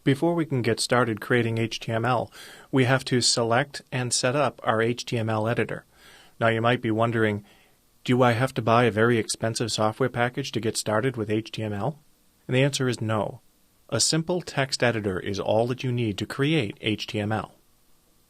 Before we can get started creating HTML, we have to select and set up our HTML editor. Now you might be wondering, do I have to buy a very expensive software package to get started with HTML? And the answer is no. A simple text editor is all that you need to create HTML.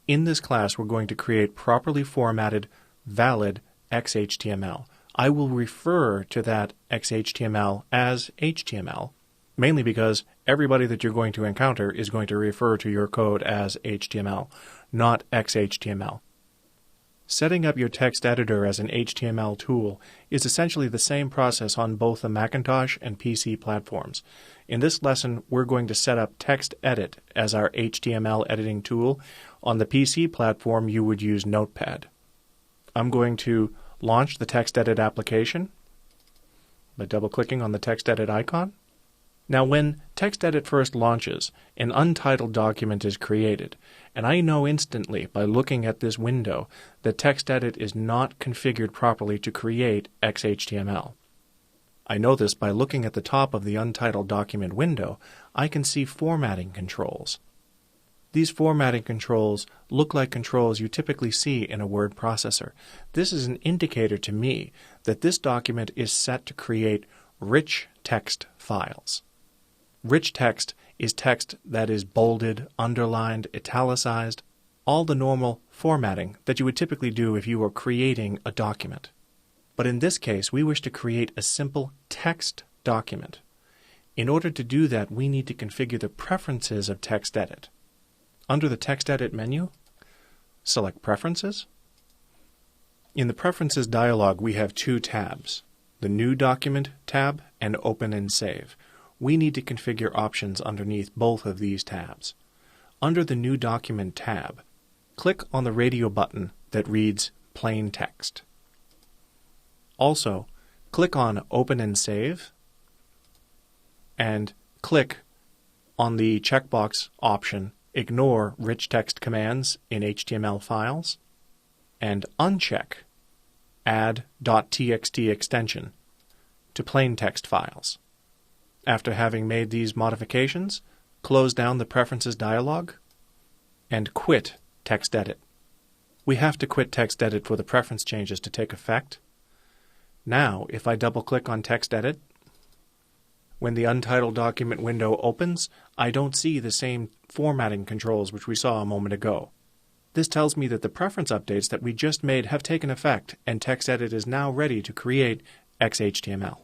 In this class, we're going to create properly formatted, valid XHTML. I will refer to that XHTML as HTML, mainly because everybody that you're going to encounter is going to refer to your code as HTML, not XHTML. Setting up your text editor as an HTML tool is essentially the same process on both the Macintosh and PC platforms. In this lesson, we're going to set up TextEdit as our HTML editing tool. On the PC platform, you would use Notepad. I'm going to launch the TextEdit application by double-clicking on the TextEdit icon. Now, when TextEdit first launches, an untitled document is created, and I know instantly by looking at this window that TextEdit is not configured properly to create XHTML. I know this by looking at the top of the untitled document window. I can see formatting controls. These formatting controls look like controls you typically see in a word processor. This is an indicator to me that this document is set to create rich text files. Rich text is text that is bolded, underlined, italicized, all the normal formatting that you would typically do if you were creating a document. But in this case, we wish to create a simple text document. In order to do that, we need to configure the preferences of TextEdit. Under the TextEdit menu, select Preferences. In the Preferences dialog, we have two tabs, the New Document tab and Open and Save. We need to configure options underneath both of these tabs. Under the New Document tab, click on the radio button that reads Plain Text. Also, click on Open and Save, and click on the checkbox option Ignore Rich Text Commands in HTML Files, and uncheck Add .txt extension to plain text files. After having made these modifications, close down the Preferences dialog and quit TextEdit. We have to quit TextEdit for the preference changes to take effect. Now, if I double-click on TextEdit, when the untitled document window opens, I don't see the same formatting controls which we saw a moment ago. This tells me that the preference updates that we just made have taken effect, and TextEdit is now ready to create XHTML.